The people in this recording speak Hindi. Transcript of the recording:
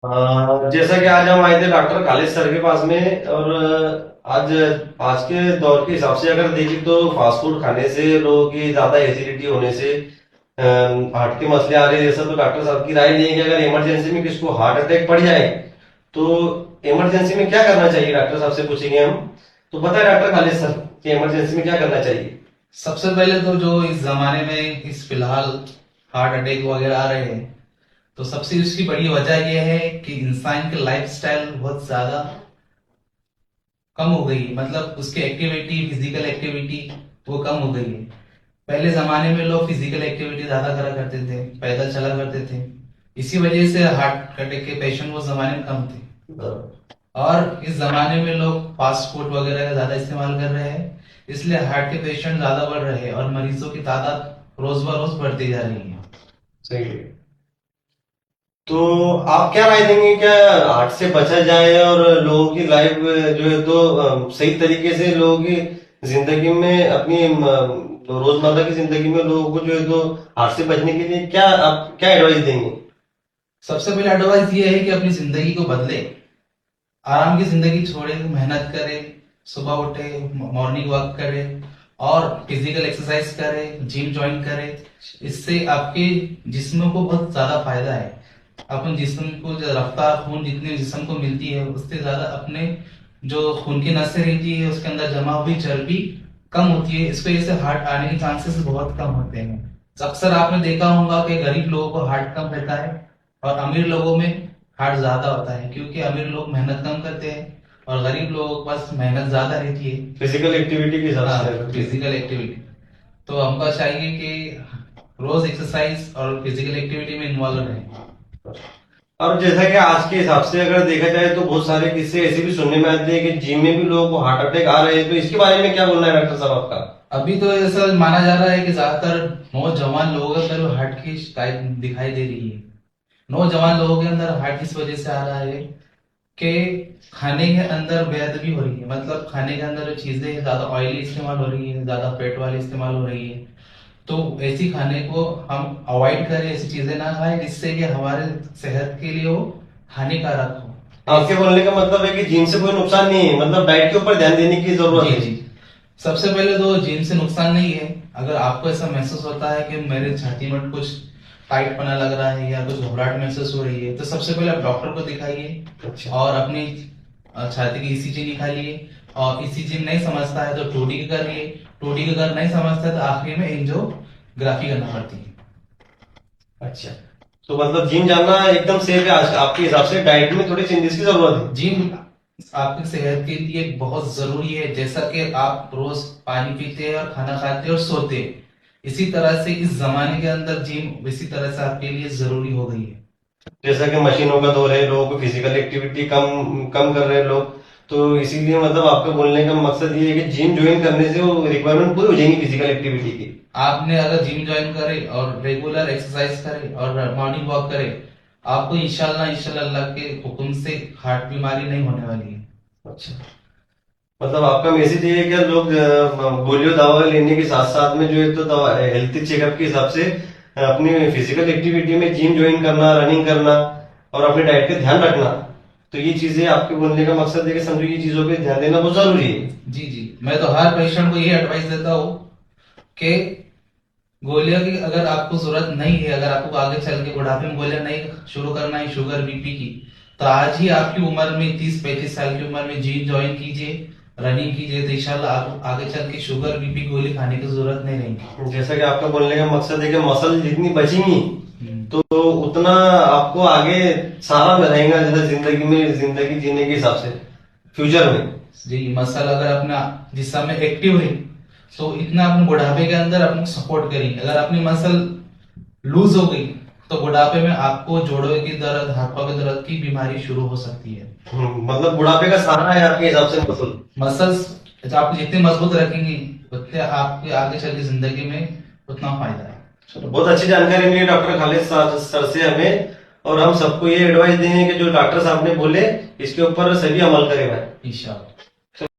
जैसा कि आज हम आए थे डॉक्टर खालिद सर के पास में। और आज आज के दौर के हिसाब से अगर देखें तो फास्ट फूड खाने से लोगों की ज्यादा एसिडिटी होने से हार्ट के मसले आ रहे हैं। जैसा तो डॉक्टर साहब की राय नहीं है कि अगर इमरजेंसी में किसको हार्ट अटैक पड़ जाए तो इमरजेंसी में क्या करना चाहिए, डॉक्टर साहब से पूछेंगे हम। तो बताए डॉक्टर खालिद सर कि इमरजेंसी में क्या करना चाहिए। सबसे पहले तो जो इस जमाने में इस फिलहाल हार्ट अटैक वगैरह आ रहे हैं, तो सबसे उसकी बड़ी वजह यह है कि इंसान की लाइफस्टाइल बहुत ज्यादा कम हो गई है। मतलब उसकी एक्टिविटी, फिजिकल एक्टिविटी वो कम हो गई है। पहले जमाने में लोग फिजिकल एक्टिविटी ज्यादा करा करते थे, पैदल चला करते थे। इसी वजह से हार्ट अटैक के पेशेंट वो जमाने में कम थे। और इस जमाने में लोग फास्ट फूड वगैरह का ज्यादा इस्तेमाल कर रहे हैं, इसलिए हार्ट के पेशेंट ज्यादा बढ़ रहे हैं और मरीजों की तादाद रोज ब रोज बढ़ती जा रही है। सही है। तो आप क्या राय देंगे, क्या हार्ट से बचा जाए और लोगों की लाइफ जो है तो सही तरीके से लोगों की जिंदगी में अपनी रोजमर्रा की जिंदगी में लोगों को जो है तो हार्ट से बचने के लिए क्या आप क्या एडवाइस देंगे। सबसे पहले एडवाइस ये है कि अपनी जिंदगी को बदले, आराम की जिंदगी छोड़े, मेहनत करे, सुबह उठे, मॉर्निंग वॉक करे और फिजिकल एक्सरसाइज करे, जिम ज्वाइन करे। इससे आपके जिस्म को बहुत ज्यादा फायदा है। अपन जिस्म को जो रफ्तार खून जितनी जिस्म को मिलती है उससे ज्यादा अपने जो खून की नसें रहती है उसके अंदर जमा हुई चर्बी कम होती है। इस वजह से हार्ट आने के चांसेस बहुत कम होते हैं। अक्सर आपने देखा होगा कि गरीब लोगों को हार्ट कम रहता है और अमीर लोगों में हार्ट ज्यादा होता है, क्योंकि अमीर लोग मेहनत कम करते हैं और गरीब लोगों के पास मेहनत ज्यादा रहती है। फिजिकल एक्टिविटी के हिसाब हाँ, से। Physical activity. तो हमको चाहिए कि रोज एक्सरसाइज और फिजिकल एक्टिविटी में इन्वॉल्व रहें। और जैसा कि आज के हिसाब से अगर देखा जाए तो बहुत सारे किस्से ऐसे भी सुनने में आते हैं कि जिम में भी लोगों को हार्ट अटैक आ रहे हैं, तो इसके बारे में क्या बोलना है डॉक्टर साहब आपका। अभी तो ऐसा माना जा रहा है कि ज्यादातर नौजवान लोगों के अंदर हार्ट की शिकायत दिखाई दे रही है। नौजवान लोगों के अंदर हार्ट इस वजह से आ रहा है कि खाने के अंदर बेअदबी हो रही है। मतलब खाने के अंदर जो चीजें ज्यादा ऑयली इस्तेमाल हो रही है, ज्यादा फैट वाली इस्तेमाल हो रही है। तो ऐसी खाने को हम अवॉइड करें, ऐसी चीजें ना खाएं जिससे कि हमारे सेहत के लिए वो हानिकारक हो। आपके बोलने का मतलब है कि जिम से कोई नुकसान नहीं है, मतलब डाइट के ऊपर ध्यान देने की जरूरत जी है। जी। सबसे पहले तो जिम से नुकसान नहीं है। अगर आपको ऐसा महसूस होता है कि मेरे छाती में कुछ टाइट पना लग रहा है या कुछ घबराहट महसूस हो रही है, तो सबसे पहले आप डॉक्टर को दिखाइए। अच्छा। और अपनी छाती की ईसीजी निकालिए। और ईसीजी नहीं समझता है तो टूडी करिए। टूडी अगर नहीं समझता है तो आखिरी में एंजियोग्राफी करना पड़ती है। अच्छा, तो मतलब जिम जाना एकदम सेफ है आपके हिसाब से, डाइट में थोड़ी चेंजेस की जरूरत है। जिम आपकी सेहत के लिए बहुत जरूरी है। जैसा कि आप रोज पानी पीते हैं और खाना खाते हैं और सोते हैं, इसी तरह से इस जमाने के अंदर जिम इसी तरह से आपके लिए जरूरी हो गई है। जैसा कि मशीनों का दौर है, लोगों को फिजिकल एक्टिविटी कम कम कर रहे हैं लोग, तो इसीलिए मतलब आपका बोलने का मकसद ये है कि जिम ज्वाइन करने से वो रिक्वायरमेंट पूरी हो जाएगी फिजिकल एक्टिविटी की। आपने अगर जिम ज्वाइन करे और रेगुलर एक्सरसाइज करे और मॉर्निंग वॉक करे, आपको इंशाल्लाह इंशाल्लाह अल्लाह के हुक्म से हार्ट बीमारी नहीं होने वाली है। अच्छा, मतलब आपका मैसेज ये है कि लोग गोलियों दवा लेने के साथ साथ में जो है तो दवा हेल्थ चेकअप के हिसाब से अपनी फिजिकल एक्टिविटी में जिम ज्वाइन करना, रनिंग करना और अपने डाइट पे ध्यान रखना, तो ये चीजें आपके बोलने का मकसद है कि समझो ये चीजों पे ध्यान देना बहुत जरूरी है। जी जी। मैं तो हर पेशेंट को ये एडवाइस देता हूँ कि गोलियों की अगर आपको जरूरत नहीं है, अगर आपको आगे चल के बुढ़ापे में गोलियां नहीं शुरू करना है शुगर बीपी की, तो आज ही आपकी उम्र में 30-35 साल की उम्र में जिम ज्वाइन कीजिए, रनिंग कीजिए, तो इंशाल्लाह आप आगे चल के शुगर बीपी गोली खाने की जरूरत नहीं रहेगी। जैसा कि आपका बोलने का मकसद है कि मसल जितनी बचेंगी हम्म। तो उतना आपको आगे सारा में रहेगा, जैसे जिंदगी में जिंदगी जीने के हिसाब से फ्यूचर में। जी, मसल अगर अपना जिसम में एक्टिव है तो इतना अपने बुढ़ापे के अंदर अपने सपोर्ट करेंगे। अगर अपनी मसल लूज हो गई तो बुढ़ापे में आपको जोड़ों की दर्द, हाथ पांव के दर्द की बीमारी शुरू हो सकती है। मतलब बुढ़ापे का सहारा है आपके हिसाब से मसल। मसल्स आप जितने मजबूत रखेंगे उतने आपके आगे चल के जिंदगी में उतना फायदा है। चलो, बहुत अच्छी जानकारी मिली डॉक्टर खालिद सर से हमें। और हम सबको ये एडवाइस देंगे कि जो डॉक्टर साहब ने बोले इसके ऊपर सभी अमल करें भाई। इंशाल्लाह।